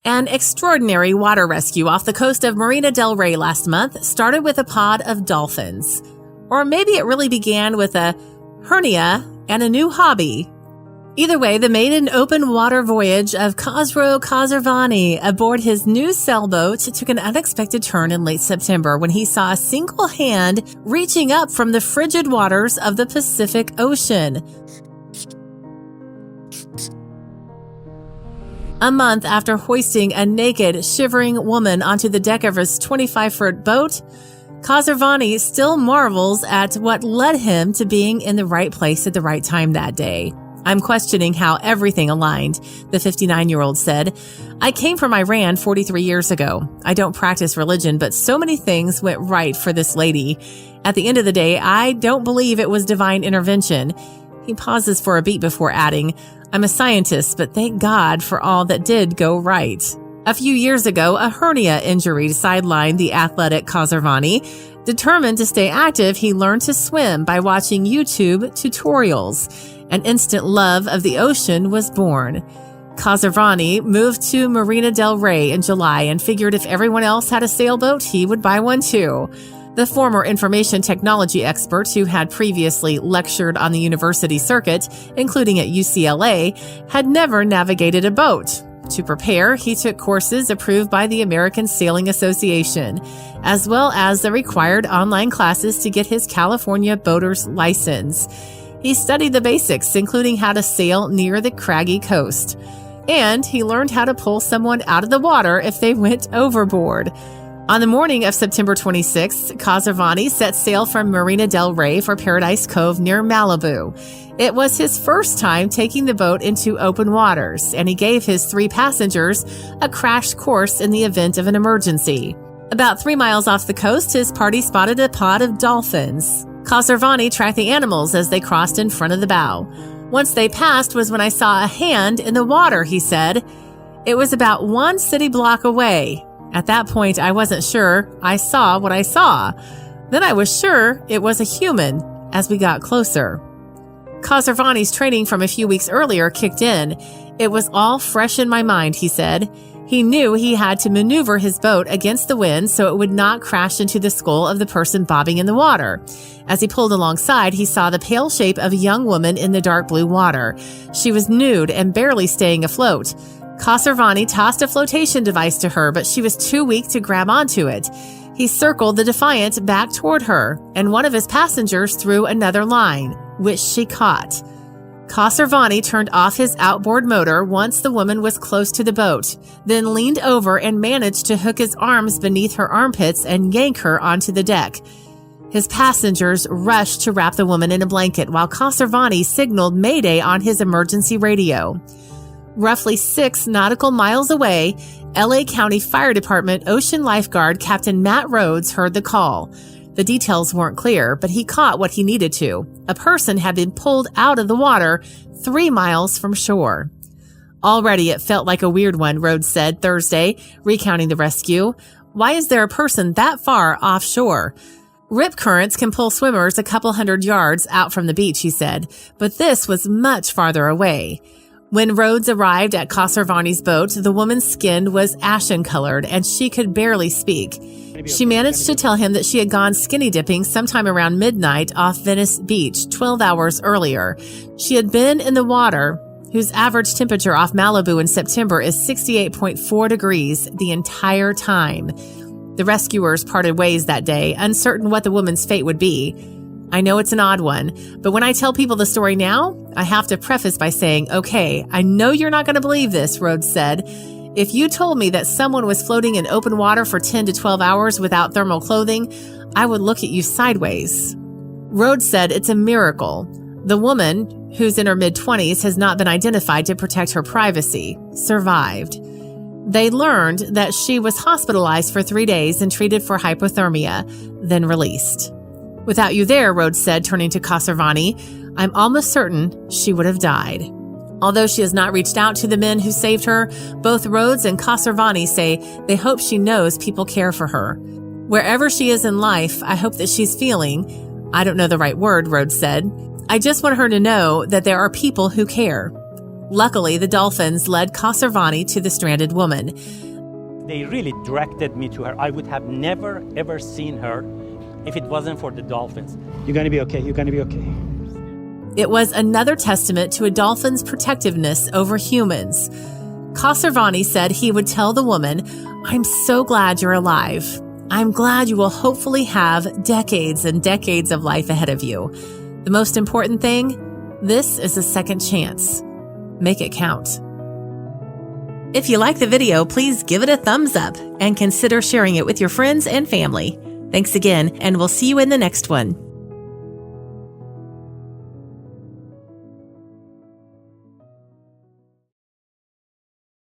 An extraordinary water rescue off the coast of Marina del Rey last month started with a pod of dolphins. Or maybe it really began with a hernia and a new hobby. Either way, the maiden open water voyage of Khosrow Khosrowani aboard his new sailboat took an unexpected turn in late September when he saw a single hand reaching up from the frigid waters of the Pacific Ocean. A month after hoisting a naked, shivering woman onto the deck of his 25-foot boat, Khosrowani still marvels at what led him to being in the right place at the right time that day. I'm questioning how everything aligned, the 59-year-old said. I came from Iran 43 years ago. I don't practice religion, but so many things went right for this lady. At the end of the day, I don't believe it was divine intervention. He pauses for a beat before adding, I'm a scientist, but thank God for all that did go right. A few years ago, a hernia injury sidelined the athletic Khosrowani. Determined to stay active, he learned to swim by watching YouTube tutorials. An instant love of the ocean was born. Khosrowani moved to Marina del Rey in July and figured if everyone else had a sailboat, he would buy one too. The former information technology expert who had previously lectured on the university circuit, including at UCLA, had never navigated a boat. To prepare, he took courses approved by the American Sailing Association, as well as the required online classes to get his California boater's license. He studied the basics, including how to sail near the craggy coast. And he learned how to pull someone out of the water if they went overboard. On the morning of September 26th, Khosrowani set sail from Marina del Rey for Paradise Cove near Malibu. It was his first time taking the boat into open waters, and he gave his 3 passengers a crash course in the event of an emergency. About 3 miles off the coast, his party spotted a pod of dolphins. Khosrowani tracked the animals as they crossed in front of the bow. Once they passed was when I saw a hand in the water, he said. It was about 1 city block away. At that point, I wasn't sure I saw what I saw. Then I was sure it was a human as we got closer. Khosrowani's training from a few weeks earlier kicked in. It was all fresh in my mind, he said. He knew he had to maneuver his boat against the wind so it would not crash into the skull of the person bobbing in the water. As he pulled alongside, he saw the pale shape of a young woman in the dark blue water. She was nude and barely staying afloat. Khosrowani tossed a flotation device to her, but she was too weak to grab onto it. He circled the Defiant back toward her, and one of his passengers threw another line, which she caught. Khosrowani turned off his outboard motor once the woman was close to the boat, then leaned over and managed to hook his arms beneath her armpits and yank her onto the deck. His passengers rushed to wrap the woman in a blanket while Khosrowani signaled Mayday on his emergency radio. Roughly 6 nautical miles away, LA County Fire Department Ocean Lifeguard Captain Matt Rhodes heard the call. The details weren't clear, but he caught what he needed to. A person had been pulled out of the water 3 miles from shore. Already it felt like a weird one, Rhodes said Thursday, recounting the rescue. Why is there a person that far offshore? Rip currents can pull swimmers a couple hundred yards out from the beach, he said, but this was much farther away. When Rhodes arrived at Khosrowani's boat, the woman's skin was ashen-colored and she could barely speak. She managed to tell him that she had gone skinny dipping sometime around midnight off Venice Beach 12 hours earlier. She had been in the water, whose average temperature off Malibu in September is 68.4 degrees the entire time. The rescuers parted ways that day, uncertain what the woman's fate would be. I know it's an odd one, but when I tell people the story now, I have to preface by saying, okay, I know you're not going to believe this, Rhodes said. If you told me that someone was floating in open water for 10 to 12 hours without thermal clothing, I would look at you sideways. Rhodes said it's a miracle. The woman, who's in her mid-20s, has not been identified to protect her privacy, survived. They learned that she was hospitalized for 3 days and treated for hypothermia, then released. Without you there, Rhodes said, turning to Khosrowani, I'm almost certain she would have died. Although she has not reached out to the men who saved her, both Rhodes and Khosrowani say they hope she knows people care for her. Wherever she is in life, I hope that she's I don't know the right word, Rhodes said. I just want her to know that there are people who care. Luckily, the dolphins led Kasarvani to the stranded woman. They really directed me to her. I would have never, ever seen her if it wasn't for the dolphins. You're going to be okay. You're going to be okay. It was another testament to a dolphin's protectiveness over humans. Kasarvani said he would tell the woman, "I'm so glad you're alive. I'm glad you will hopefully have decades and decades of life ahead of you. The most important thing, this is a second chance. Make it count." If you like the video, please give it a thumbs up and consider sharing it with your friends and family. Thanks again, and we'll see you in the next one.